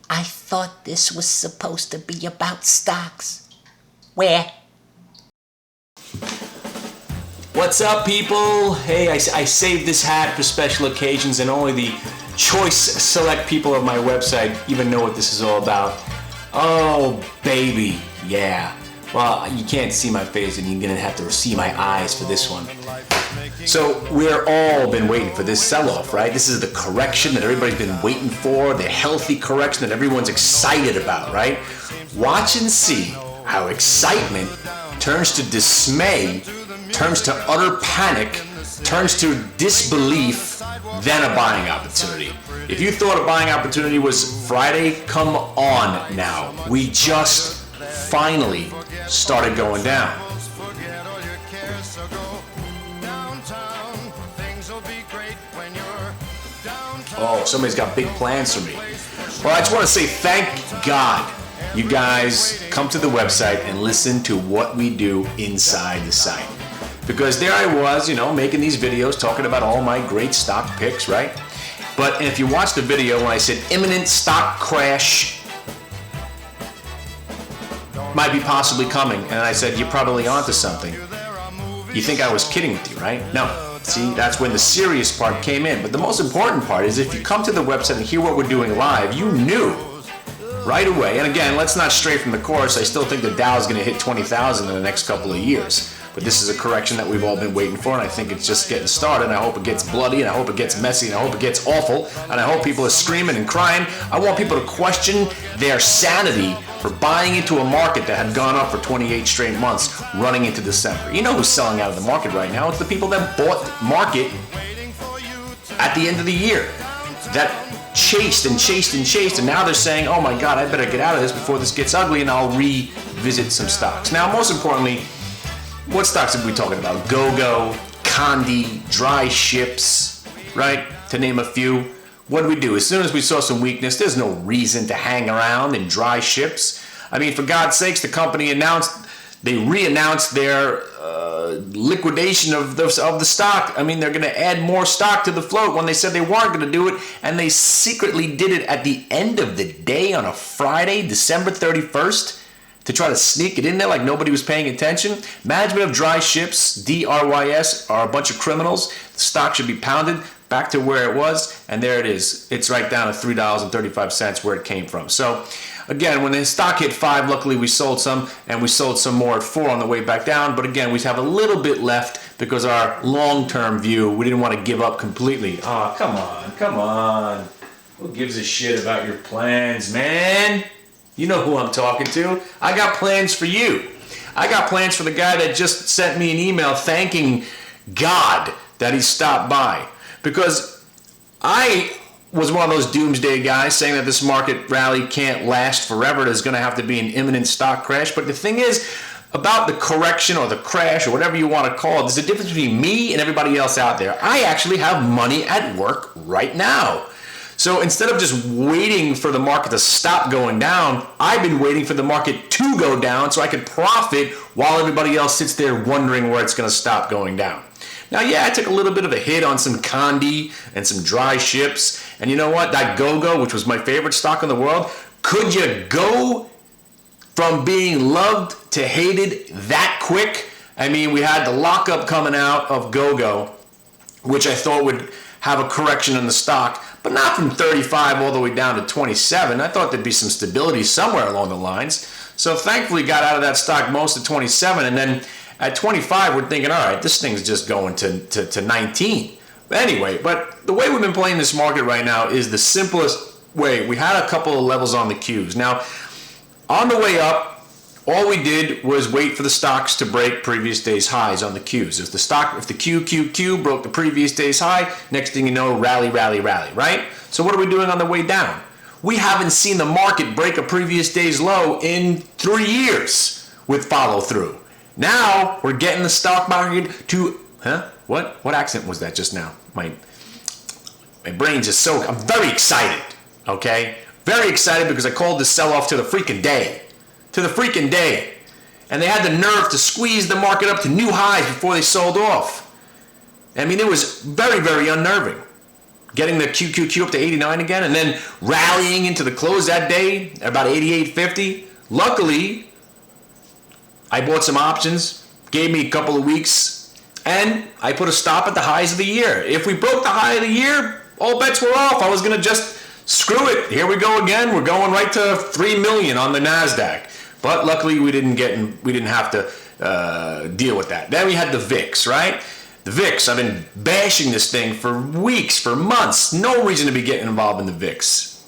I thought this was supposed to be about stocks. Where? What's up, people? Hey, I saved this hat for special occasions, and only the choice select people of my website even know what this is all about. Oh, baby, yeah. Well, you can't see my face, and you're gonna have to see my eyes for this one. So we're all been waiting for this sell-off, right? This is the correction that everybody's been waiting for, the healthy correction that everyone's excited about, right? Watch and see how excitement turns to dismay, turns to utter panic, turns to disbelief, then a buying opportunity. If you thought a buying opportunity was Friday, come on now. We just finally started going down. Oh, somebody's got big plans for me. Well, I just want to say thank God you guys come to the website and listen to what we do inside the site. Because there I was, making these videos talking about all my great stock picks, right? But if you watch the video when I said imminent stock crash might be possibly coming, and I said you're probably onto something, you think I was kidding with you, right? No. See, that's when the serious part came in. But the most important part is if you come to the website and hear what we're doing live, you knew right away. And again, let's not stray from the course. I still think the Dow is going to hit 20,000 in the next couple of years. But this is a correction that we've all been waiting for, and I think it's just getting started. And I hope it gets bloody, and I hope it gets messy, and I hope it gets awful, and I hope people are screaming and crying. I want people to question their sanity for buying into a market that had gone up for 28 straight months running into December. You know who's selling out of the market right now? It's the people that bought the market at the end of the year, that chased and chased and chased, and now they're saying, oh my God, I better get out of this before this gets ugly, and I'll revisit some stocks. Now, most importantly, what stocks are we talking about? GoGo, Condi, Dry Ships, right? To name a few. What did we do? As soon as we saw some weakness, there's no reason to hang around in Dry Ships. I mean, for God's sakes, the company they re-announced their liquidation of the stock. I mean, they're going to add more stock to the float when they said they weren't going to do it, and they secretly did it at the end of the day on a Friday, December 31st. To try to sneak it in there like nobody was paying attention. Management of Dry Ships, DRYS, are a bunch of criminals. The stock should be pounded back to where it was, and there it is. It's right down to $3.35 where it came from. So, again, when the stock hit 5, luckily we sold some, and we sold some more at 4 on the way back down. But again, we have a little bit left because our long-term view, we didn't want to give up completely. Oh, come on. Who gives a shit about your plans, man? You know who I'm talking to. I got plans for you. I got plans for the guy that just sent me an email thanking God that he stopped by. Because I was one of those doomsday guys saying that this market rally can't last forever. There's going to have to be an imminent stock crash. But the thing is, about the correction or the crash or whatever you want to call it, there's a difference between me and everybody else out there. I actually have money at work right now. So instead of just waiting for the market to stop going down, I've been waiting for the market to go down so I could profit while everybody else sits there wondering where it's going to stop going down. Now, yeah, I took a little bit of a hit on some Condi and some Dry Ships. And you know what? That GoGo, which was my favorite stock in the world, could you go from being loved to hated that quick? I mean, we had the lockup coming out of GoGo, which I thought would have a correction in the stock, but not from 35 all the way down to 27. I thought there'd be some stability somewhere along the lines. So thankfully got out of that stock most of 27, and then at 25 we're thinking, all right, this thing's just going to 19. But anyway, but the way we've been playing this market right now is the simplest way. We had a couple of levels on the Qs. Now, on the way up, all we did was wait for the stocks to break previous day's highs on the Qs. If the QQQ broke the previous day's high, next thing you know, rally, right? So what are we doing on the way down? We haven't seen the market break a previous day's low in 3 years with follow through. Now we're getting the stock market to, What accent was that just now? My brain's just so, I'm very excited, okay? Very excited because I called this sell-off to the freaking day. And they had the nerve to squeeze the market up to new highs before they sold off. I mean, it was very, very unnerving. getting the QQQ up to 89 again, and then rallying into the close that day at about 88.50. Luckily, I bought some options, gave me a couple of weeks, and I put a stop at the highs of the year. If we broke the high of the year, all bets were off. I was going to just screw it. Here we go again. We're going right to 3 million on the NASDAQ. But luckily, we didn't have to deal with that. Then we had the VIX, right? The VIX, I've been bashing this thing for weeks, for months. No reason to be getting involved in the VIX.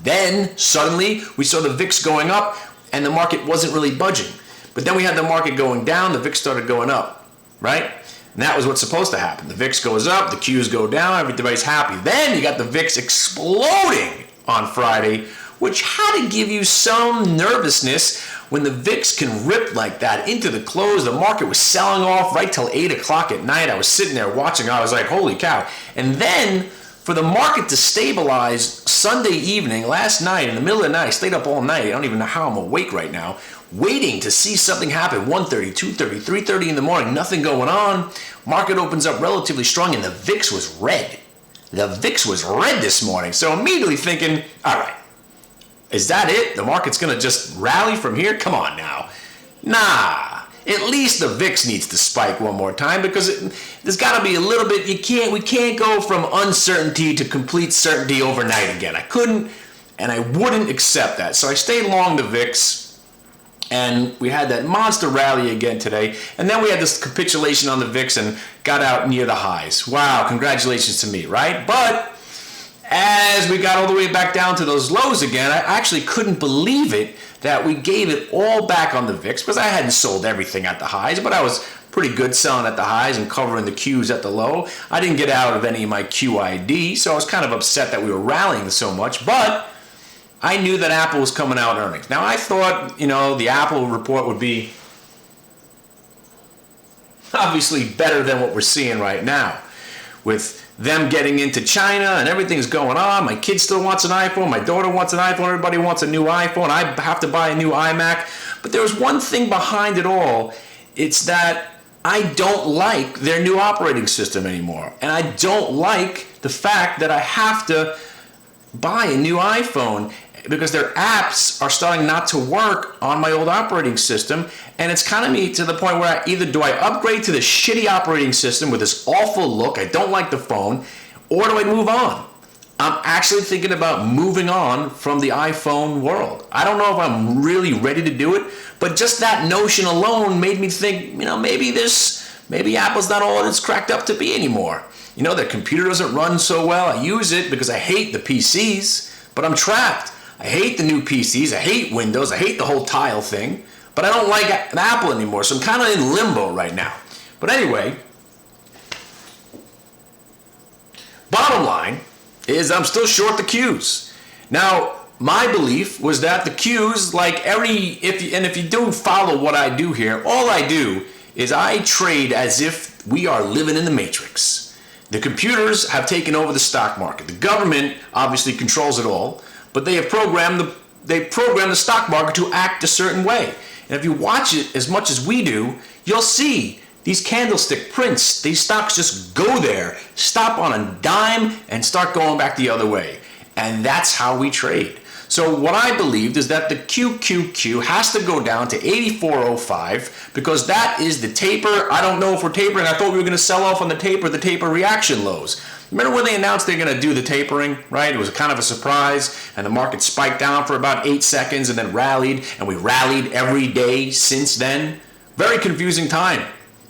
Then, suddenly, we saw the VIX going up, and the market wasn't really budging. But then we had the market going down, the VIX started going up, right? And that was what's supposed to happen. The VIX goes up, the Qs go down, everybody's happy. Then you got the VIX exploding on Friday, which had to give you some nervousness when the VIX can rip like that into the close. The market was selling off right till 8 o'clock at night. I was sitting there watching. I was like, holy cow. And then for the market to stabilize Sunday evening, last night, in the middle of the night, I stayed up all night. I don't even know how I'm awake right now, waiting to see something happen. 1:30, 2:30, 3:30 in the morning, nothing going on. Market opens up relatively strong, and the VIX was red. The VIX was red this morning. So immediately thinking, all right, is that it? The market's going to just rally from here? Come on now. Nah. At least the VIX needs to spike one more time, because there's got to be a little bit. We can't go from uncertainty to complete certainty overnight again. I couldn't, and I wouldn't accept that. So I stayed long the VIX, and we had that monster rally again today. And then we had this capitulation on the VIX and got out near the highs. Wow, congratulations to me, right? But as we got all the way back down to those lows again, I actually couldn't believe it that we gave it all back on the VIX, because I hadn't sold everything at the highs, but I was pretty good selling at the highs and covering the Qs at the low. I didn't get out of any of my QID, so I was kind of upset that we were rallying so much, but I knew that Apple was coming out in earnings. Now, I thought, the Apple report would be obviously better than what we're seeing right now, with them getting into China and everything's going on. My kid still wants an iPhone. My daughter wants an iPhone. Everybody wants a new iPhone. I have to buy a new iMac. But there was one thing behind it all. It's that I don't like their new operating system anymore. And I don't like the fact that I have to buy a new iPhone, because their apps are starting not to work on my old operating system. And it's kind of me to the point where either do I upgrade to the shitty operating system with this awful look, I don't like the phone, or do I move on? I'm actually thinking about moving on from the iPhone world. I don't know if I'm really ready to do it, but just that notion alone made me think, maybe Apple's not all it's cracked up to be anymore. Their computer doesn't run so well. I use it because I hate the PCs, but I'm trapped. I hate the new PCs. I hate Windows. I hate the whole tile thing. But I don't like Apple anymore, so I'm kind of in limbo right now. But anyway, bottom line is I'm still short the Qs. Now, my belief was that the Qs, if you do follow what I do here, all I do is I trade as if we are living in the Matrix. The computers have taken over the stock market. The government obviously controls it all, but they have programmed the stock market to act a certain way. And if you watch it as much as we do, you'll see these candlestick prints. These stocks just go there, stop on a dime, and start going back the other way. And that's how we trade. So what I believed is that the QQQ has to go down to 84.05, because that is the taper. I don't know if we're tapering. I thought we were going to sell off on the taper reaction lows. Remember when they announced they're going to do the tapering, right? It was kind of a surprise, and the market spiked down for about 8 seconds and then rallied, and we rallied every day since then. Very confusing time,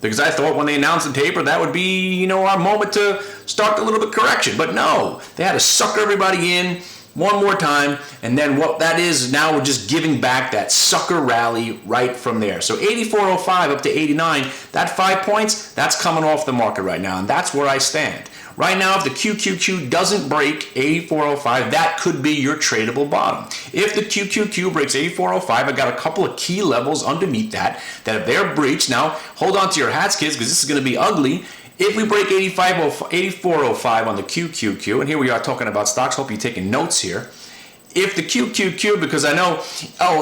because I thought when they announced the taper, that would be, our moment to start a little bit correction. But no, they had to sucker everybody in one more time, and then what that is now, we're just giving back that sucker rally right from there. So 84.05 up to 89, that 5 points, that's coming off the market right now, and that's where I stand. Right now, if the QQQ doesn't break 84.05, that could be your tradable bottom. If the QQQ breaks 84.05, I got a couple of key levels underneath that if they're breached, now hold on to your hats, kids, because this is going to be ugly. If we break 84.05 on the QQQ, and here we are talking about stocks, hope you're taking notes here. If the QQQ, because I know,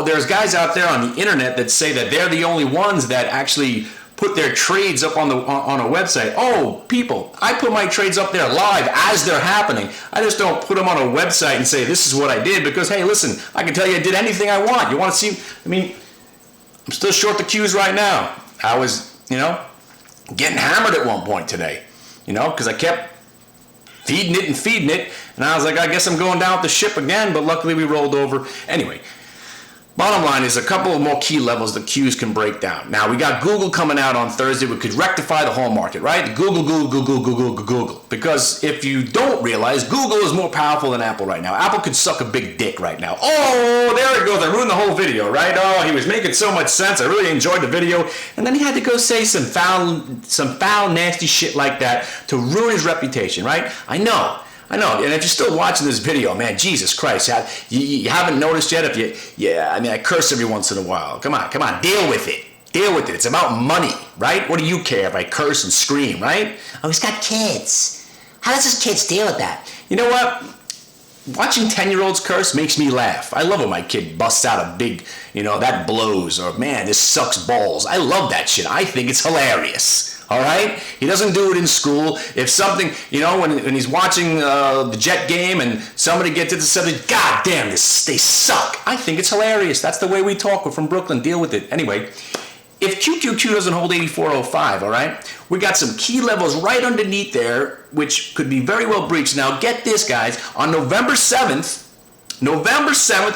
there's guys out there on the internet that say that they're the only ones that actually put their trades up on a website. Oh, people, I put my trades up there live as they're happening. I just don't put them on a website and say this is what I did, because hey, listen, I can tell you I did anything I want. You want to see? I mean, I'm still short the Qs right now. I was, getting hammered at one point today, because I kept feeding it, and I was like, I guess I'm going down with the ship again, but luckily we rolled over. Anyway, bottom line is a couple of more key levels the Qs can break down. Now, we got Google coming out on Thursday, which could rectify the whole market, right? Google. Because if you don't realize, Google is more powerful than Apple right now. Apple could suck a big dick right now. Oh, there it goes. I ruined the whole video, right? Oh, he was making so much sense. I really enjoyed the video. And then he had to go say some foul, nasty shit like that to ruin his reputation, right? I know. And if you're still watching this video, man, Jesus Christ, you haven't noticed yet? I curse every once in a while. Come on, deal with it. It's about money, right? What do you care if I curse and scream, right? Oh, he's got kids. How does his kids deal with that? You know what? Watching 10-year-olds curse makes me laugh. I love when my kid busts out a big, that blows, or man, this sucks balls. I love that shit. I think it's hilarious. All right? He doesn't do it in school. If something, when he's watching the Jet game and somebody gets into something, God damn, they suck. I think it's hilarious. That's the way we talk. We're from Brooklyn. Deal with it. Anyway, if QQQ doesn't hold 84.05, all right, we got some key levels right underneath there, which could be very well breached. Now, get this, guys. On November 7th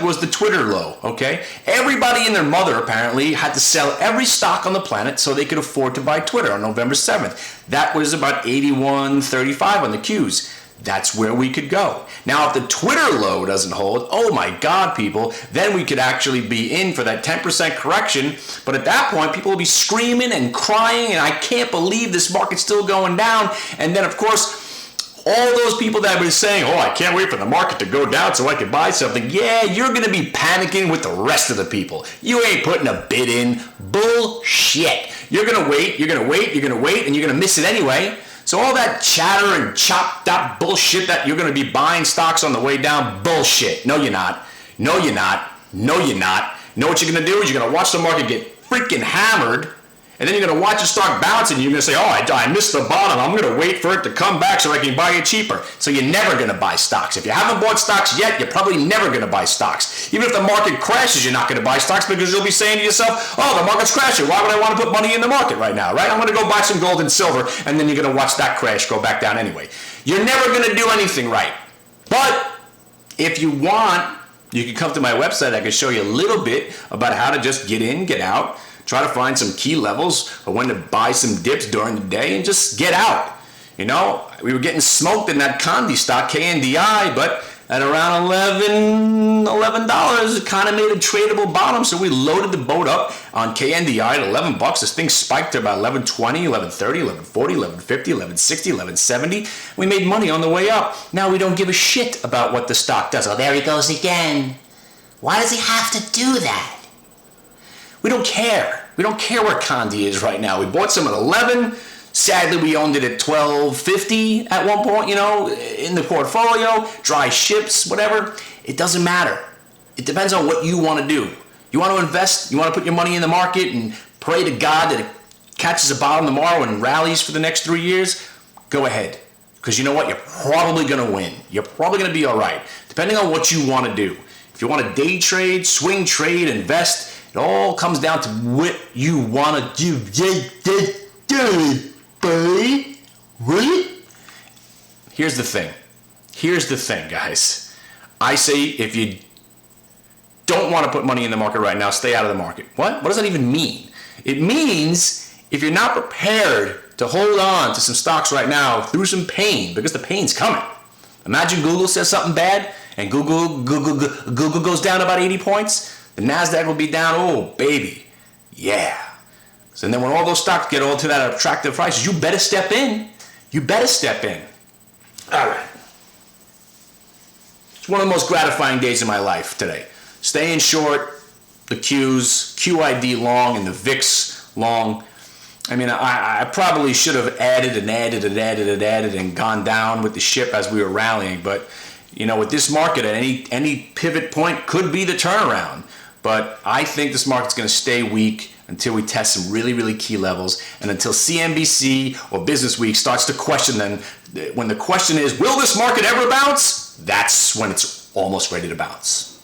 was the Twitter low, okay? Everybody and their mother, apparently, had to sell every stock on the planet so they could afford to buy Twitter on November 7th. That was about 81.35 on the Qs. That's where we could go. Now, if the Twitter low doesn't hold, oh my God, people, then we could actually be in for that 10% correction. But at that point, people will be screaming and crying, and I can't believe this market's still going down. And then, of course, all those people that have been saying, oh, I can't wait for the market to go down so I can buy something. Yeah, you're going to be panicking with the rest of the people. You ain't putting a bid in. Bullshit. You're going to wait, and you're going to miss it anyway. So all that chatter and chopped up bullshit that you're going to be buying stocks on the way down, bullshit. No, you're not. No, you're not. No, you're not. You know what you're going to do is you're going to watch the market get freaking hammered, and then you're going to watch it start bouncing, and you're going to say, oh, I missed the bottom. I'm going to wait for it to come back so I can buy it cheaper. So you're never going to buy stocks. If you haven't bought stocks yet, you're probably never going to buy stocks. Even if the market crashes, you're not going to buy stocks because you'll be saying to yourself, oh, the market's crashing. Why would I want to put money in the market right now, right? I'm going to go buy some gold and silver, and then you're going to watch that crash go back down anyway. You're never going to do anything right. But if you want, you can come to my website. I can show you a little bit about how to just get in, get out, try to find some key levels or when to buy some dips during the day and just get out. We were getting smoked in that Condi stock, KNDI, but at around $11, it kind of made a tradable bottom, so we loaded the boat up on KNDI at $11. This thing spiked to about $11.20, $11.30, $11.40, $11.50, $11.60, $11.70. We made money on the way up. Now we don't give a shit about what the stock does. Oh, there he goes again. Why does he have to do that? We don't care. We don't care where Condi is right now. We bought some at 11. Sadly, we owned it at $12.50 at one point, in the portfolio. Dry ships, whatever. It doesn't matter. It depends on what you want to do. You want to invest? You want to put your money in the market and pray to God that it catches a bottom tomorrow and rallies for the next 3 years? Go ahead. Because you know what? You're probably going to win. You're probably going to be all right, depending on what you want to do. If you want to day trade, swing trade, invest, it all comes down to what you want to do. Buddy. What? Here's the thing, guys. I say if you don't want to put money in the market right now, stay out of the market. What? What does that even mean? It means if you're not prepared to hold on to some stocks right now through some pain, because the pain's coming. Imagine Google says something bad and Google goes down about 80 points. The NASDAQ will be down, oh, baby. Yeah. So then when all those stocks get all to that attractive prices, you better step in. All right. It's one of the most gratifying days of my life today. Staying short, the Qs, QID long, and the VIX long. I mean, I probably should have added and gone down with the ship as we were rallying. But, with this market, at any pivot point could be the turnaround. But I think this market's going to stay weak. until we test some really, really key levels, and until CNBC or Business Week starts to question them. When the question is, will this market ever bounce? That's when it's almost ready to bounce.